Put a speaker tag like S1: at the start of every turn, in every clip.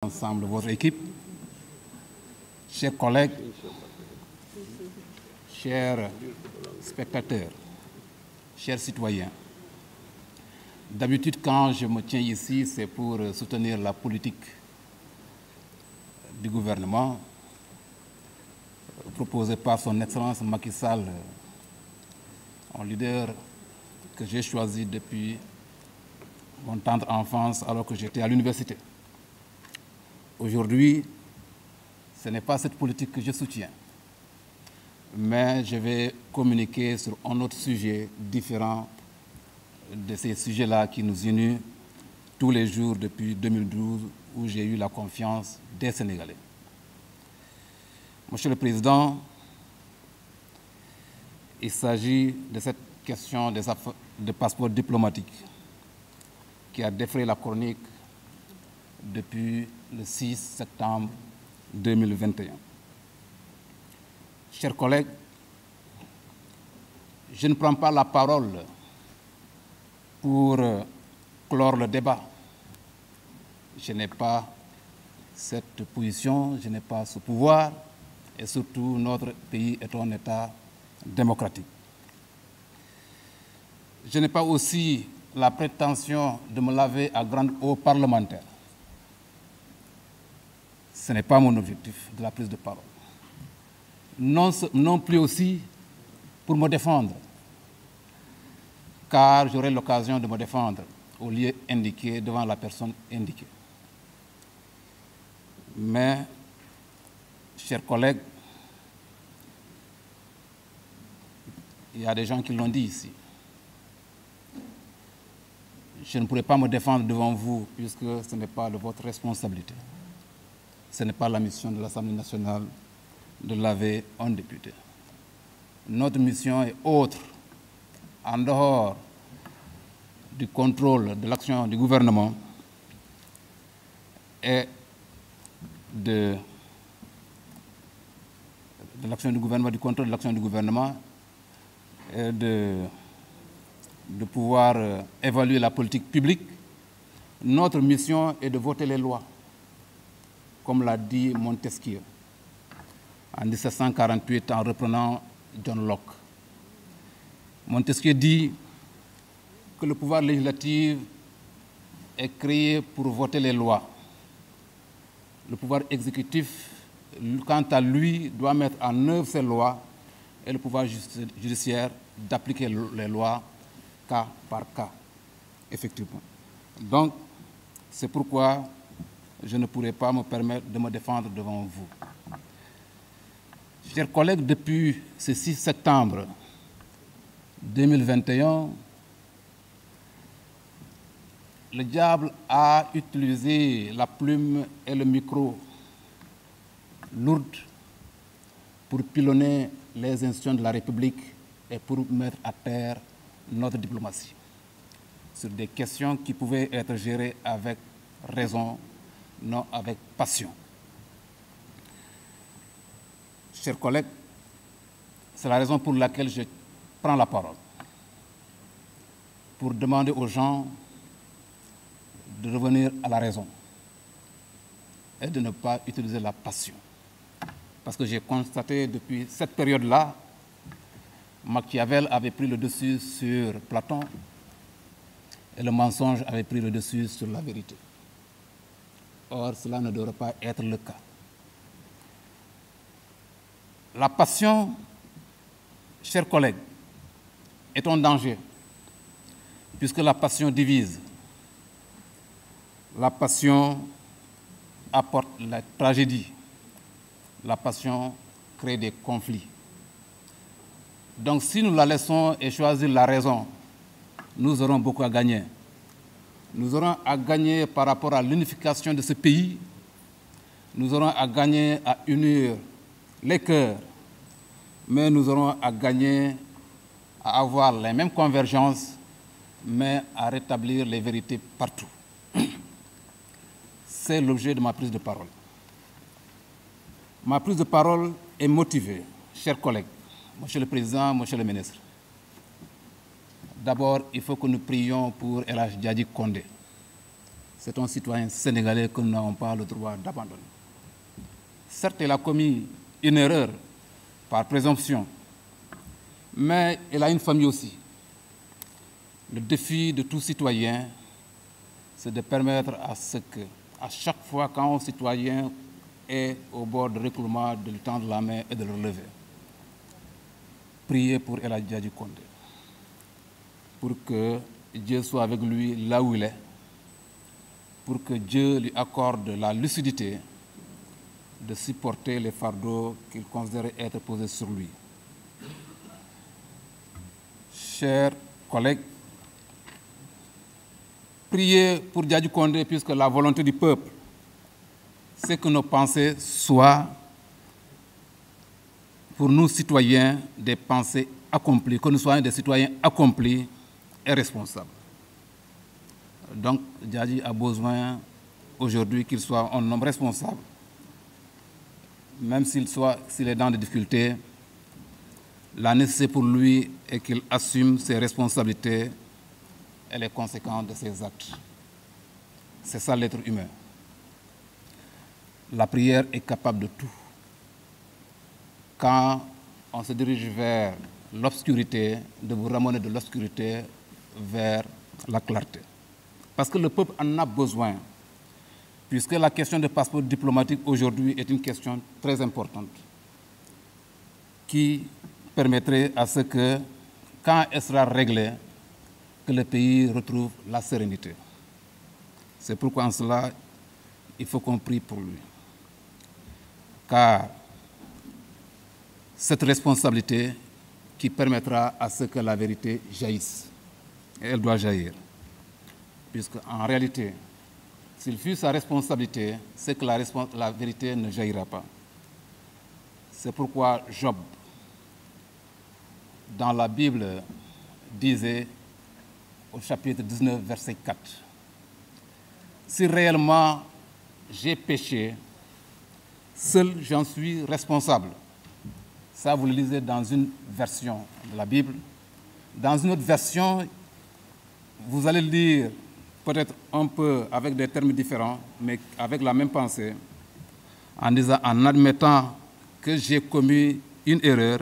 S1: Ensemble, votre équipe, chers collègues, chers spectateurs, chers citoyens. D'habitude, quand je me tiens ici, c'est pour soutenir la politique du gouvernement proposée par son Excellence Macky Sall, un leader que j'ai choisi depuis mon tendre enfance alors que j'étais à l'université. Aujourd'hui, ce n'est pas cette politique que je soutiens, mais je vais communiquer sur un autre sujet différent de ces sujets-là qui nous unissent tous les jours depuis 2012, où j'ai eu la confiance des Sénégalais. Monsieur le Président, il s'agit de cette question de passeport diplomatique qui a défrayé la chronique depuis le 6 septembre 2021. Chers collègues, je ne prends pas la parole pour clore le débat. Je n'ai pas cette position, je n'ai pas ce pouvoir, et surtout notre pays est un État démocratique. Je n'ai pas aussi la prétention de me laver à grande eau parlementaire. Ce n'est pas mon objectif de la prise de parole. Non plus aussi pour me défendre, car j'aurai l'occasion de me défendre au lieu indiqué devant la personne indiquée. Mais, chers collègues, il y a des gens qui l'ont dit ici. Je ne pourrai pas me défendre devant vous puisque ce n'est pas de votre responsabilité. Ce n'est pas la mission de l'Assemblée nationale de laver un député. Notre mission est autre, en dehors du contrôle de l'action du gouvernement et de l'action du gouvernement, du contrôle de l'action du gouvernement et de pouvoir évaluer la politique publique. Notre mission est de voter les lois, comme l'a dit Montesquieu en 1748 en reprenant John Locke. Montesquieu dit que le pouvoir législatif est créé pour voter les lois. Le pouvoir exécutif, quant à lui, doit mettre en œuvre ces lois et le pouvoir judiciaire d'appliquer les lois cas par cas, effectivement. Donc, c'est pourquoi je ne pourrai pas me permettre de me défendre devant vous. Chers collègues, depuis ce 6 septembre 2021, le diable a utilisé la plume et le micro lourdes pour pilonner les institutions de la République et pour mettre à terre notre diplomatie sur des questions qui pouvaient être gérées avec raison, non avec passion. Chers collègues, c'est la raison pour laquelle je prends la parole, pour demander aux gens de revenir à la raison et de ne pas utiliser la passion. Parce que j'ai constaté depuis cette période-là, Machiavel avait pris le dessus sur Platon et le mensonge avait pris le dessus sur la vérité. Or, cela ne devrait pas être le cas. La passion, chers collègues, est un danger, puisque la passion divise. La passion apporte la tragédie. La passion crée des conflits. Donc, si nous la laissons et choisir la raison, nous aurons beaucoup à gagner. Nous aurons à gagner par rapport à l'unification de ce pays. Nous aurons à gagner à unir les cœurs, mais nous aurons à gagner à avoir les mêmes convergences, mais à rétablir les vérités partout. C'est l'objet de ma prise de parole. Ma prise de parole est motivée, chers collègues, Monsieur le Président, Monsieur le Ministre. D'abord, il faut que nous prions pour El Hadji Diadji Condé. c'est un citoyen sénégalais que nous n'avons pas le droit d'abandonner. Certes, il a commis une erreur par présomption, mais il a une famille aussi. Le défi de tout citoyen, c'est de permettre à ce que, à chaque fois qu'un citoyen est au bord de l'écroulement, de lui tendre la main et de le relever. Priez pour El Hadji Condé, pour que Dieu soit avec lui là où il est, pour que Dieu lui accorde la lucidité de supporter les fardeaux qu'il considère être posés sur lui. Chers collègues, priez pour Dadji Condé puisque la volonté du peuple, c'est que nos pensées soient, pour nous citoyens, des pensées accomplies, que nous soyons des citoyens accomplis et responsables. Donc, Dadji a besoin aujourd'hui qu'il soit un homme responsable, même s'il est dans des difficultés. La nécessité pour lui est qu'il assume ses responsabilités et les conséquences de ses actes. C'est ça l'être humain. La prière est capable de tout. Quand on se dirige vers l'obscurité, de vous ramener de l'obscurité vers la clarté. Parce que le peuple en a besoin, puisque la question des passeports diplomatiques aujourd'hui est une question très importante, qui permettrait à ce que, quand elle sera réglée, que le pays retrouve la sérénité. C'est pourquoi en cela, il faut qu'on prie pour lui. Car cette responsabilité qui permettra à ce que la vérité jaillisse, et elle doit jaillir. Puisque en réalité, s'il fut sa responsabilité, c'est que la vérité ne jaillira pas. C'est pourquoi Job, dans la Bible, disait au chapitre 19, verset 4, « Si réellement j'ai péché, seul j'en suis responsable. » Ça, vous le lisez dans une version de la Bible. Dans une autre version, vous allez le lire peut-être un peu avec des termes différents, mais avec la même pensée, en disant, en admettant que j'ai commis une erreur,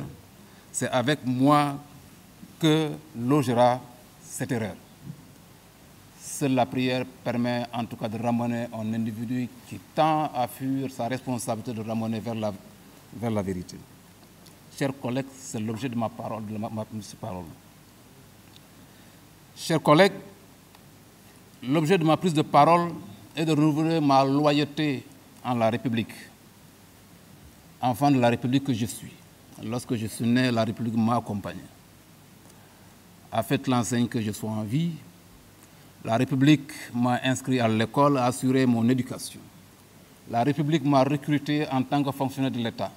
S1: c'est avec moi que logera cette erreur. Seule la prière permet en tout cas de ramener un individu qui tend à fuir sa responsabilité de ramener vers la vérité. Chers collègues, c'est l'objet de ma parole, de ma parole. Chers collègues, l'objet de ma prise de parole est de renouveler ma loyauté en la République, enfant de la République que je suis. Lorsque je suis né, la République m'a accompagné, a fait l'enseigne que je sois en vie. La République m'a inscrit à l'école, a assuré mon éducation. La République m'a recruté en tant que fonctionnaire de l'État.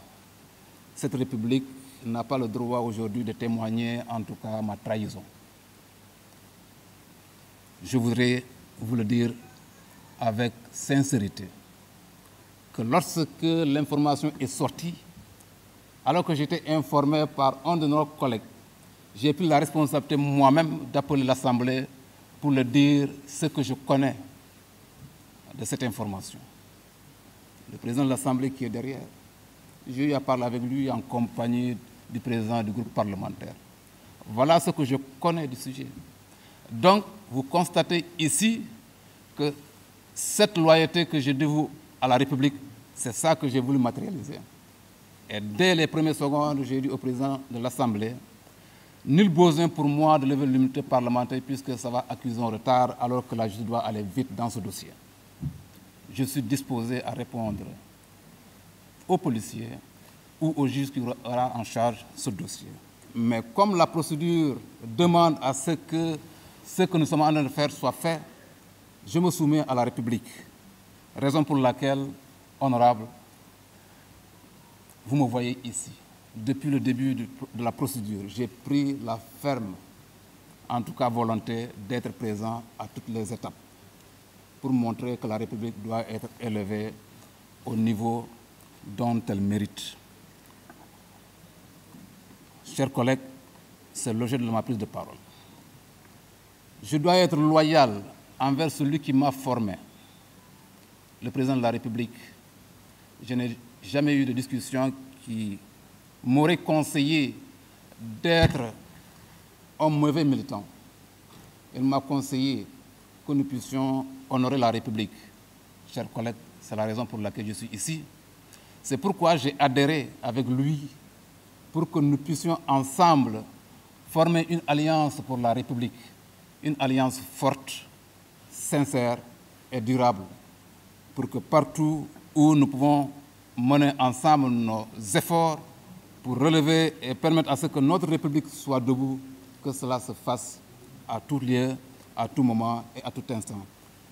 S1: Cette République n'a pas le droit aujourd'hui de témoigner, en tout cas, ma trahison. Je voudrais vous le dire avec sincérité, que lorsque l'information est sortie, alors que j'étais informé par un de nos collègues, j'ai pris la responsabilité moi-même d'appeler l'Assemblée pour leur dire ce que je connais de cette information. Le président de l'Assemblée qui est derrière, j'ai eu à parler avec lui en compagnie du président du groupe parlementaire. Voilà ce que je connais du sujet. Donc, vous constatez ici que cette loyauté que je dévoue à la République, c'est ça que j'ai voulu matérialiser. Et dès les premières secondes, j'ai dit au président de l'Assemblée, nul besoin pour moi de lever l'immunité parlementaire puisque ça va accuser un retard alors que la justice doit aller vite dans ce dossier. Je suis disposé à répondre aux policiers ou au juge qui aura en charge ce dossier. Mais comme la procédure demande à ce que nous sommes en train de faire soit fait, je me soumets à la République. Raison pour laquelle, honorable, vous me voyez ici. Depuis le début de la procédure, j'ai pris la ferme, en tout cas volonté, d'être présent à toutes les étapes pour montrer que la République doit être élevée au niveau dont elle mérite. Chers collègues, c'est l'objet de ma prise de parole. Je dois être loyal envers celui qui m'a formé, le président de la République, je n'ai jamais eu de discussion qui m'aurait conseillé d'être un mauvais militant. Il m'a conseillé que nous puissions honorer la République. Chers collègues, c'est la raison pour laquelle je suis ici. C'est pourquoi j'ai adhéré avec lui pour que nous puissions ensemble former une alliance pour la République, une alliance forte, sincère et durable, pour que partout où nous pouvons mener ensemble nos efforts pour relever et permettre à ce que notre République soit debout, que cela se fasse à tout lieu, à tout moment et à tout instant.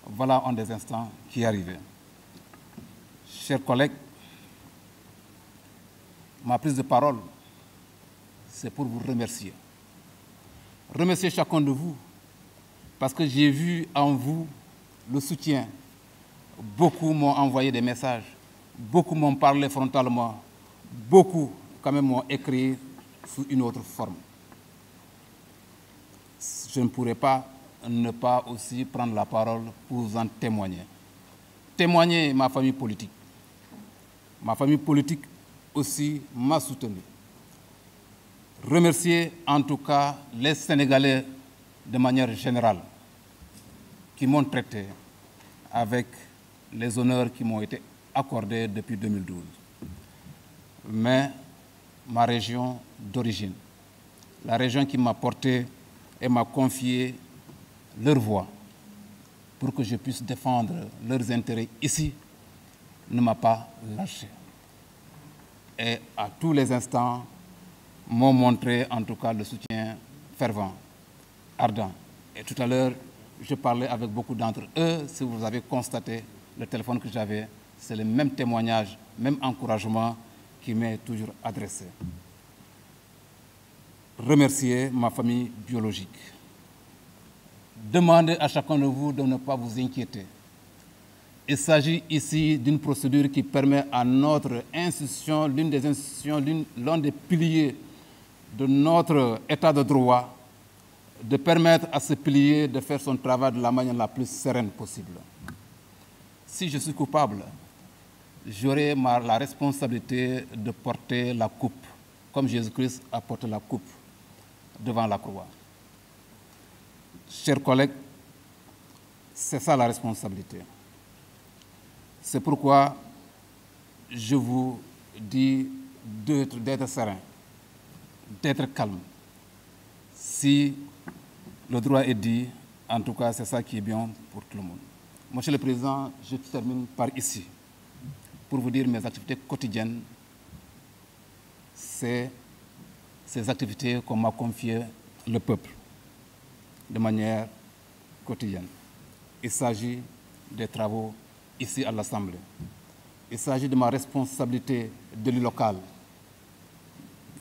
S1: Voilà un des instants qui est arrivé. Chers collègues, ma prise de parole, c'est pour vous remercier. Remercier chacun de vous, parce que j'ai vu en vous le soutien. Beaucoup m'ont envoyé des messages, beaucoup m'ont parlé frontalement, beaucoup quand même m'ont écrit sous une autre forme. Je ne pourrais pas ne pas aussi prendre la parole pour vous en témoigner. Témoigner ma famille politique. Ma famille politique aussi m'a soutenu. Remercier en tout cas les Sénégalais de manière générale qui m'ont traité avec les honneurs qui m'ont été accordés depuis 2012. Mais ma région d'origine, la région qui m'a porté et m'a confié leur voix pour que je puisse défendre leurs intérêts ici, ne m'a pas lâché. Et à tous les instants, m'ont montré en tout cas le soutien fervent, ardent. Et tout à l'heure, je parlais avec beaucoup d'entre eux. Si vous avez constaté le téléphone que j'avais, c'est le même témoignage, même encouragement qui m'est toujours adressé. Remercier ma famille biologique. Demandez à chacun de vous de ne pas vous inquiéter. Il s'agit ici d'une procédure qui permet à notre institution, l'une des institutions, l'un des piliers de notre état de droit, de permettre à ce pilier de faire son travail de la manière la plus sereine possible. Si je suis coupable, j'aurai la responsabilité de porter la coupe, comme Jésus-Christ a porté la coupe devant la croix. Chers collègues, c'est ça la responsabilité. C'est pourquoi je vous dis d'être serein, d'être calme. Si le droit est dit, en tout cas, c'est ça qui est bien pour tout le monde. Monsieur le Président, je termine par ici. Pour vous dire mes activités quotidiennes, c'est ces activités qu'on m'a confiées le peuple, de manière quotidienne. Il s'agit des travaux ici à l'Assemblée. Il s'agit de ma responsabilité d'élu local,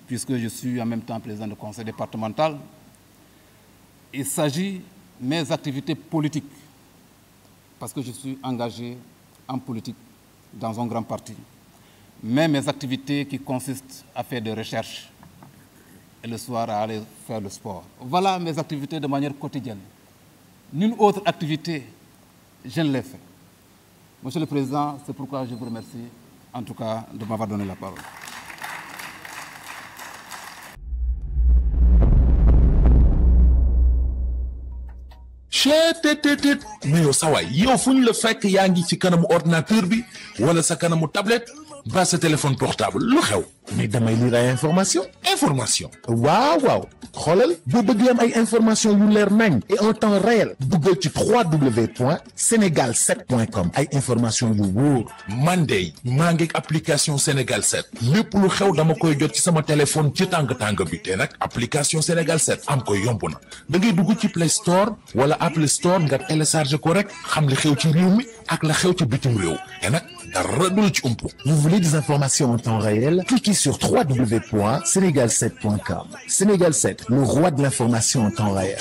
S1: puisque je suis en même temps président du conseil départemental. Il s'agit de mes activités politiques, parce que je suis engagé en politique dans un grand parti. Mais mes activités qui consistent à faire des recherches et le soir à aller faire le sport. Voilà mes activités de manière quotidienne. Nulle autre activité, je ne l'ai fait. Monsieur le Président, c'est pourquoi je vous remercie, en tout cas, de m'avoir donné la parole.
S2: mais yow sa waay yow fu ñu la fekk yaa ngi ci kanamu ordinateur bi wala sa kanamu tablette ba sa téléphone portable lu xew.
S3: mais damay lire ay information waaw xoolal boo bëgg am ay information yu leer nañ et en temps réel duggal ci www.senegal7.com ay information yu wóor.
S2: man de maa ngi application Sénégal 7 lépp lu xew dama koy jot ci sama téléphone ci tàng bi te nag application Sénégal 7 am ko yomb na da ngay dugg ci Play Store wala Apple Store nga télécharger ko rek xam li xew ci réew mi ak la xew ci bitim réew te nag dara du la ci umpu.
S3: Vous voulez des informations en temps réel? Cliquez sur www.senegal7.com. Sénégal 7, le roi de l'information en temps réel.